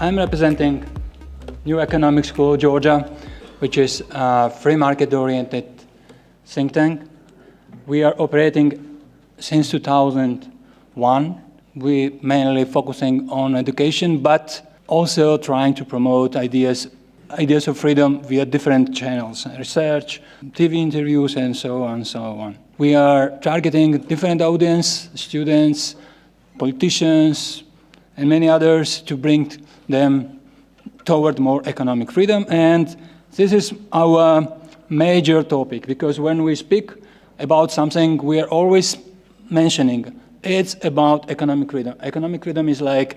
I'm representing New Economic School of Georgia, which is a free market-oriented think tank. We are operating since 2001. We mainly focusing on education, but also trying to promote ideas of freedom via different channels, research, TV interviews, and so on and so on. We are targeting different audience, students, politicians, and many others to bring them toward more economic freedom. And this is our major topic, because when we speak about something, we are always mentioning it's about economic freedom. Economic freedom is like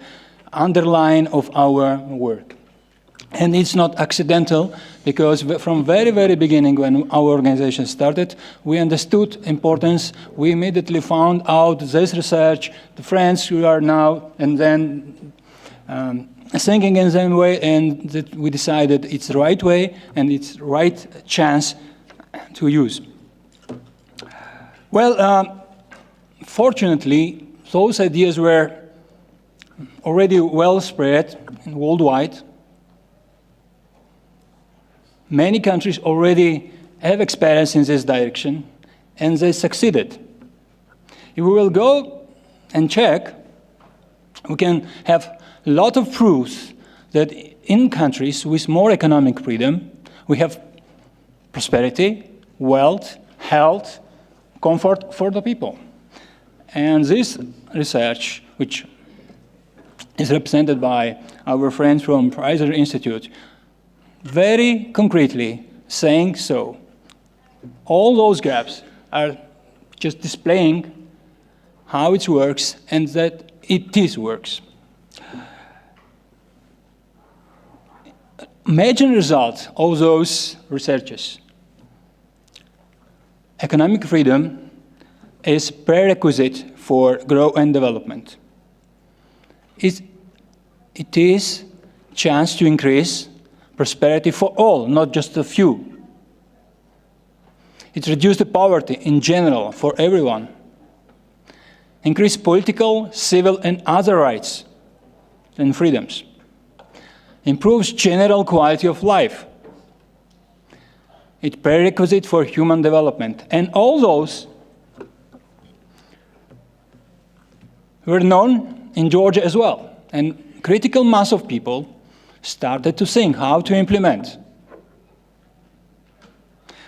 underline of our work. And it's not accidental, because from very, very beginning when our organization started, we understood importance. We immediately found out this research, the friends who are now and then thinking in the same way, and that we decided it's the right way and it's the right chance to use. Well, fortunately, those ideas were already well spread worldwide. Many countries already have experience in this direction, and they succeeded. If we will go and check, we can have a lot of proofs that in countries with more economic freedom, we have prosperity, wealth, health, comfort for the people. And this research, which is represented by our friends from Fraser Institute, very concretely saying so. All those graphs are just displaying how it works and that it works. Major result of those researches: economic freedom is prerequisite for growth and development. It is chance to increase prosperity for all, not just a few. It reduces the poverty in general for everyone. Increase political, civil, and other rights and freedoms. Improves general quality of life. It's prerequisite for human development. And all those were known in Georgia as well. And critical mass of people started to think how to implement.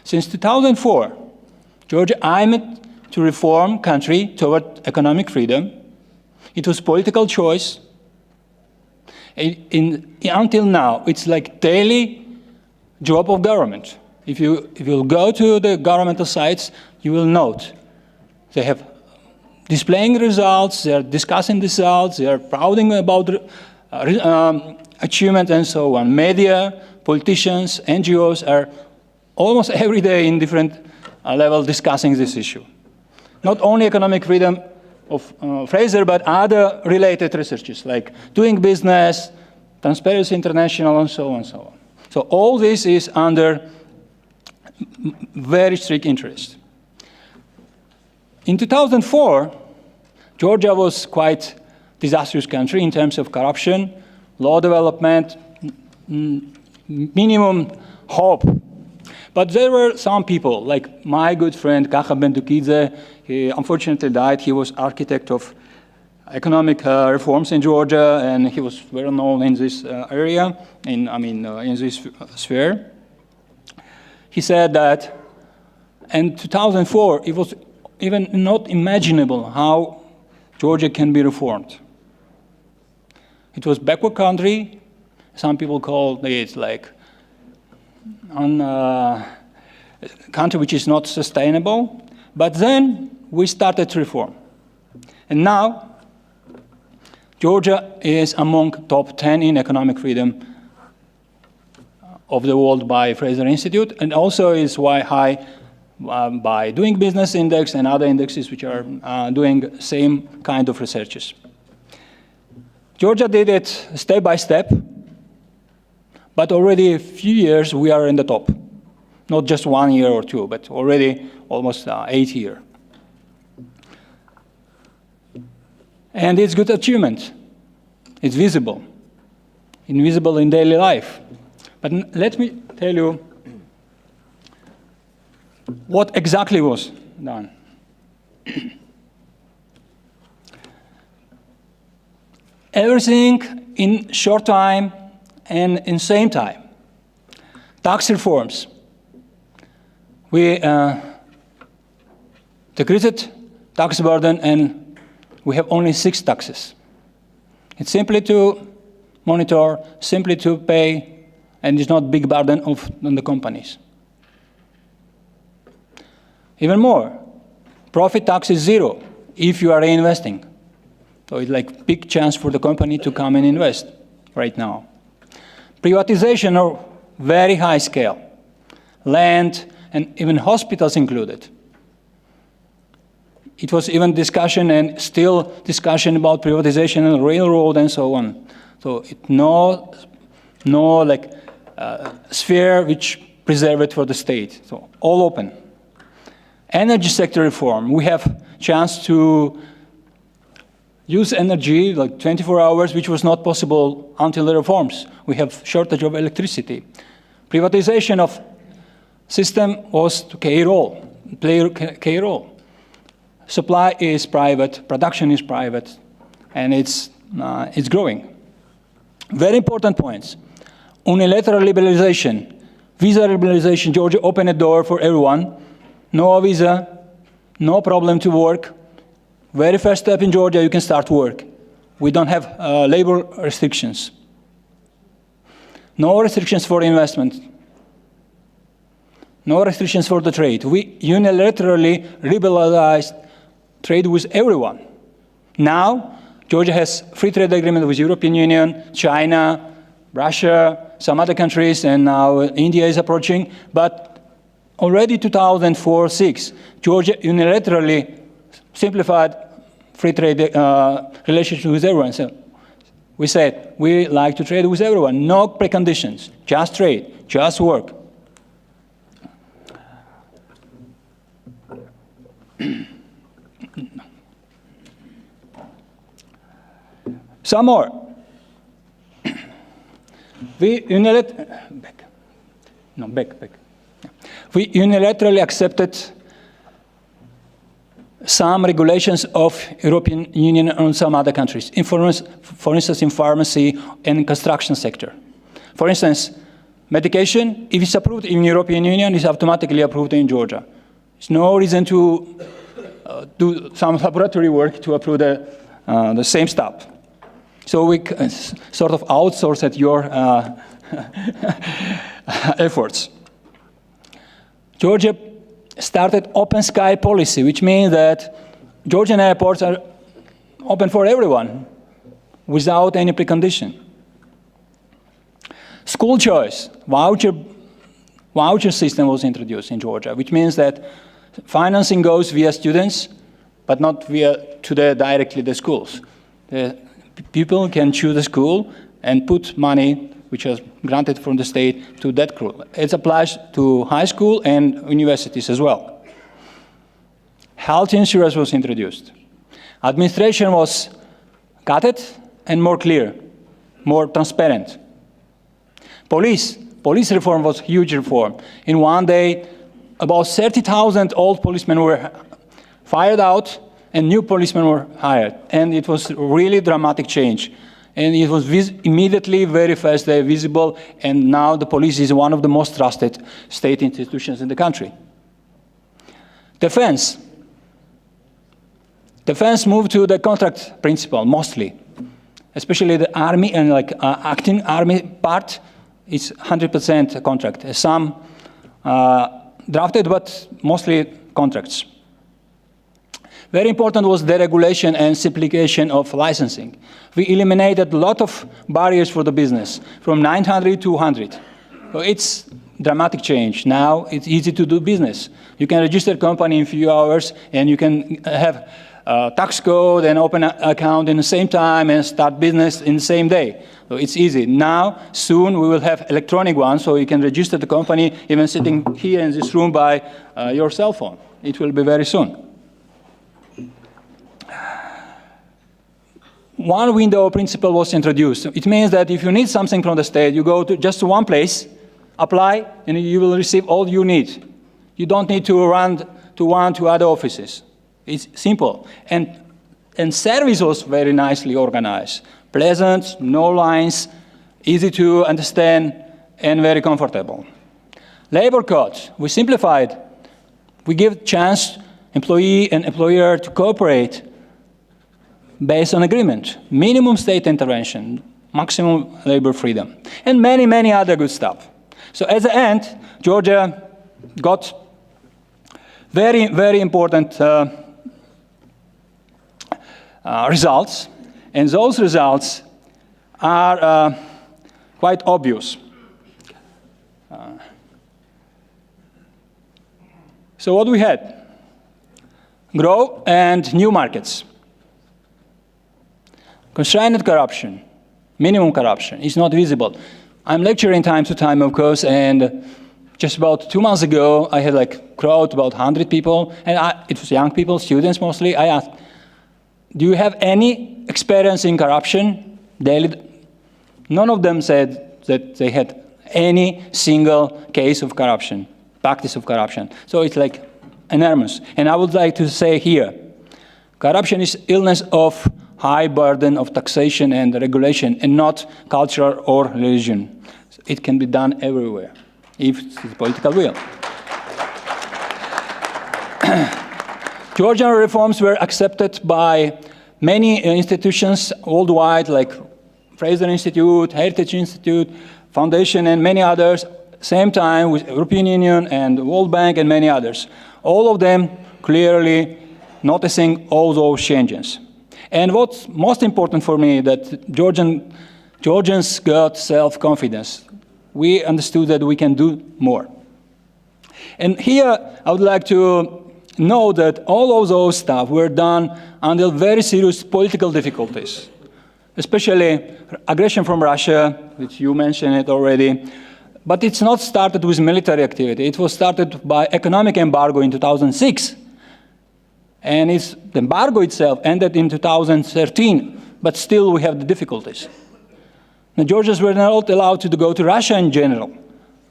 Since 2004, Georgia aimed to reform country toward economic freedom. It was political choice. Until now, it's like daily job of government. If you go to the governmental sites, you will note they have displaying results, they are discussing results, they are prouding about achievement and so on. Media, politicians, NGOs are almost every day in different levels discussing this issue. Not only economic freedom of Fraser, but other related researches like doing business, Transparency International, and so on and so on. So all this is under very strict interest. In 2004, Georgia was quite disastrous country in terms of corruption, law development, minimum hope. But there were some people, like my good friend Kacha Ben-Dukidze. He unfortunately died. He was architect of economic reforms in Georgia, and he was well known in this area, in this sphere. He said that in 2004, it was even not imaginable how Georgia can be reformed. It was backward country. Some people call it like a country which is not sustainable. But then we started to reform. And now, Georgia is among top 10 in economic freedom of the world by Fraser Institute, and also is high by Doing Business Index and other indexes which are doing same kind of researches. Georgia did it step by step, but already a few years we are in the top. Not just 1 year or two, but already almost 8 years. And it's good achievement. It's visible. invisible in daily life. But let me tell you what exactly was done. Everything in short time and in same time. Tax reforms. We decreased tax burden and we have only 6 taxes. It's simply to monitor, simply to pay, and it's not big burden on the companies. Even more, profit tax is 0 if you are reinvesting. So it's like big chance for the company to come and invest right now. Privatization of very high scale, land and even hospitals included. It was even discussion and still discussion about privatization and railroad and so on. So no sphere which preserved for the state. So all open. Energy sector reform. We have chance to use energy like 24 hours, which was not possible until the reforms. We have shortage of electricity. Privatization of system was to play a key role. Supply is private, production is private, and it's growing. Very important points. Unilateral liberalization, visa liberalization. Georgia opened a door for everyone. No visa, no problem to work. Very first step in Georgia, you can start work. We don't have labor restrictions. No restrictions for investment. No restrictions for the trade. We unilaterally liberalized trade with everyone. Now, Georgia has free trade agreement with European Union, China, Russia, some other countries, and now India is approaching. But already 2004-06, Georgia unilaterally simplified free trade relationship with everyone. So we said, we like to trade with everyone, no preconditions, just trade, just work. Some more. We unilaterally accepted some regulations of European Union and some other countries, for instance, in pharmacy and construction sector. For instance, medication, if it's approved in European Union, it's automatically approved in Georgia. There's no reason to do some laboratory work to approve the same stuff. So we sort of outsourced your efforts. Georgia started open sky policy, which means that Georgian airports are open for everyone without any precondition. School choice, voucher system was introduced in Georgia, which means that financing goes via students, but not directly the schools. People can choose a school and put money, which is granted from the state, to that school. It applies to high school and universities as well. Health insurance was introduced. Administration was cut and more clear, more transparent. Police reform was a huge reform. In one day, about 30,000 old policemen were fired out and new policemen were hired. And it was a really dramatic change. And it was immediately, very fast, visible, and now the police is one of the most trusted state institutions in the country. Defense. Defense moved to the contract principle, mostly. Especially the army and acting army part is 100% contract. Some drafted, but mostly contracts. Very important was deregulation and simplification of licensing. We eliminated a lot of barriers for the business, from 900 to 100. So it's dramatic change. Now it's easy to do business. You can register a company in a few hours, and you can have a tax code and open an account in the same time and start business in the same day. So it's easy. Now, soon we will have electronic ones, so you can register the company even sitting here in this room by your cell phone. It will be very soon. one window principle was introduced. It means that if you need something from the state, you go to just one place, apply, and you will receive all you need. You don't need to run to other offices. It's simple. And service was very nicely organized. Pleasant, no lines, easy to understand, and very comfortable. Labor codes, we simplified. We give chance employee and employer to cooperate based on agreement. Minimum state intervention, maximum labor freedom, and many, many other good stuff. So at the end, Georgia got very, very important results, and those results are quite obvious. So what we had? Growth and new markets. Constrained corruption, minimum corruption, is not visible. I'm lecturing time to time, of course, and just about 2 months ago, I had like a crowd about 100 people, and it was young people, students mostly. I asked, do you have any experience in corruption daily? None of them said that they had any single case of corruption, practice of corruption. So it's like enormous. And I would like to say here, corruption is illness of high burden of taxation and regulation, and not culture or religion. It can be done everywhere, if it's the political will. Georgian reforms were accepted by many institutions worldwide, like Fraser Institute, Heritage Institute, Foundation, and many others, same time with European Union and World Bank and many others. All of them clearly noticing all those changes. And what's most important for me, that Georgians got self-confidence. We understood that we can do more. And here, I would like to know that all of those stuff were done under very serious political difficulties, especially aggression from Russia, which you mentioned it already. But it's not started with military activity. It was started by economic embargo in 2006. And the embargo itself ended in 2013, but still we have the difficulties. The Georgians were not allowed to go to Russia in general.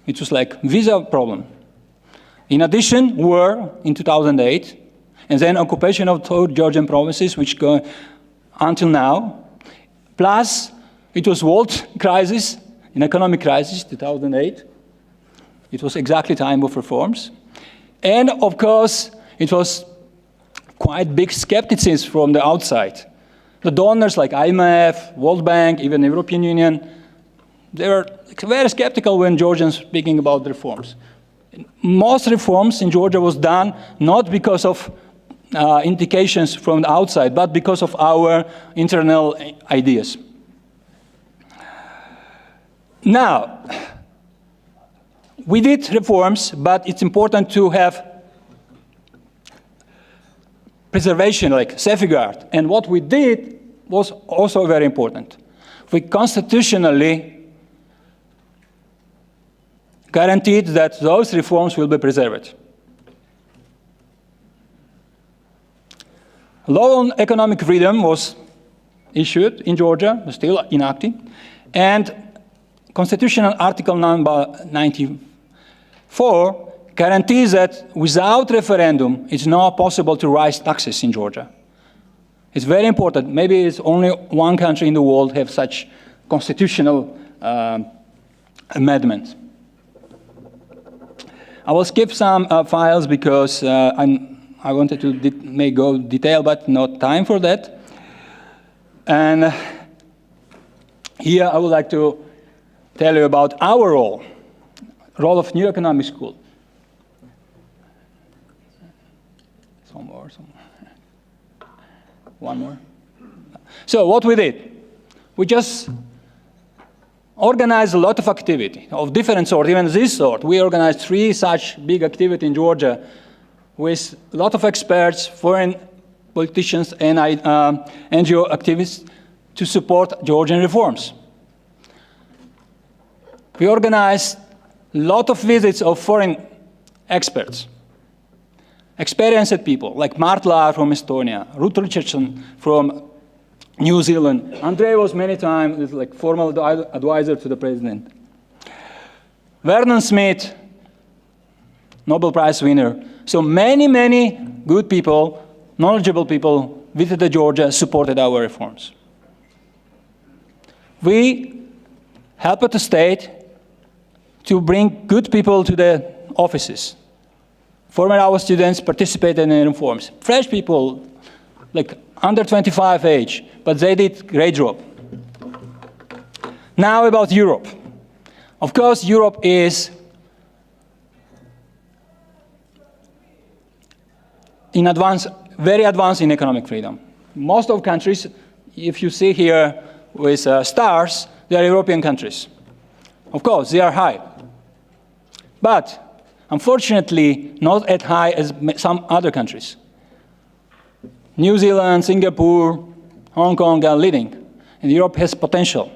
It was like visa problem. In addition, war in 2008, and then occupation of 2 Georgian provinces, which go until now. Plus, it was world crisis, an economic crisis, 2008. It was exactly time of reforms. And of course, it was quite big skepticism from the outside. The donors like IMF, World Bank, even the European Union, they were very skeptical when Georgians speaking about the reforms. Most reforms in Georgia was done not because of indications from the outside, but because of our internal ideas. Now, we did reforms, but it's important to have preservation, like safeguard. And what we did was also very important. We constitutionally guaranteed that those reforms will be preserved. Law on economic freedom was issued in Georgia, still enacted, and constitutional article number 94 guarantees that without referendum, it's not possible to raise taxes in Georgia. It's very important. Maybe it's only one country in the world have such constitutional amendment. I will skip some files because I wanted to make go detail, but not time for that. And here I would like to tell you about our role of New Economic School. Some more. One more. So what we did, we just organized a lot of activity of different sort, even this sort. We organized 3 such big activity in Georgia with a lot of experts, foreign politicians, and NGO activists to support Georgian reforms. We organized a lot of visits of foreign experts, experienced people like Mart Laar from Estonia, Ruth Richardson from New Zealand. Andre was many times like formal advisor to the president. Vernon Smith, Nobel Prize winner. So many, many good people, knowledgeable people visited Georgia, supported our reforms. We helped the state to bring good people to the offices. Former our students participated in reforms. Fresh people, like under 25 age, but they did great job. Now about Europe. Of course, Europe is in advance, very advanced in economic freedom. Most of countries, if you see here with stars, they are European countries. Of course, they are high. But unfortunately, not as high as some other countries. New Zealand, Singapore, Hong Kong are leading, and Europe has potential.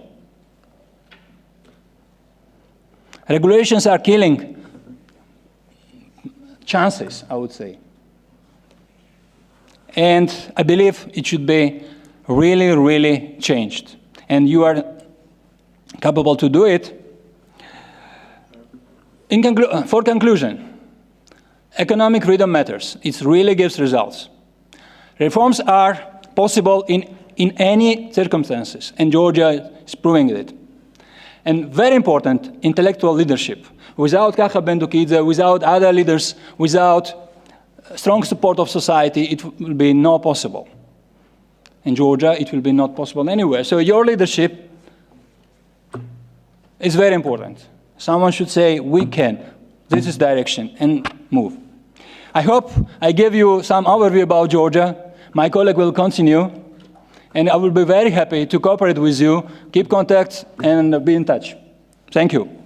Regulations are killing chances, I would say. And I believe it should be really, really changed. And you are capable to do it. For conclusion, economic freedom matters. It really gives results. Reforms are possible in any circumstances, and Georgia is proving it. And very important, intellectual leadership. Without Kacha Bendukidze, without other leaders, without strong support of society, it will be not possible. In Georgia, it will be not possible anywhere. So your leadership is very important. Someone should say, we can, this is direction, and move. I hope I gave you some overview about Georgia. My colleague will continue, and I will be very happy to cooperate with you, keep contact, and be in touch. Thank you.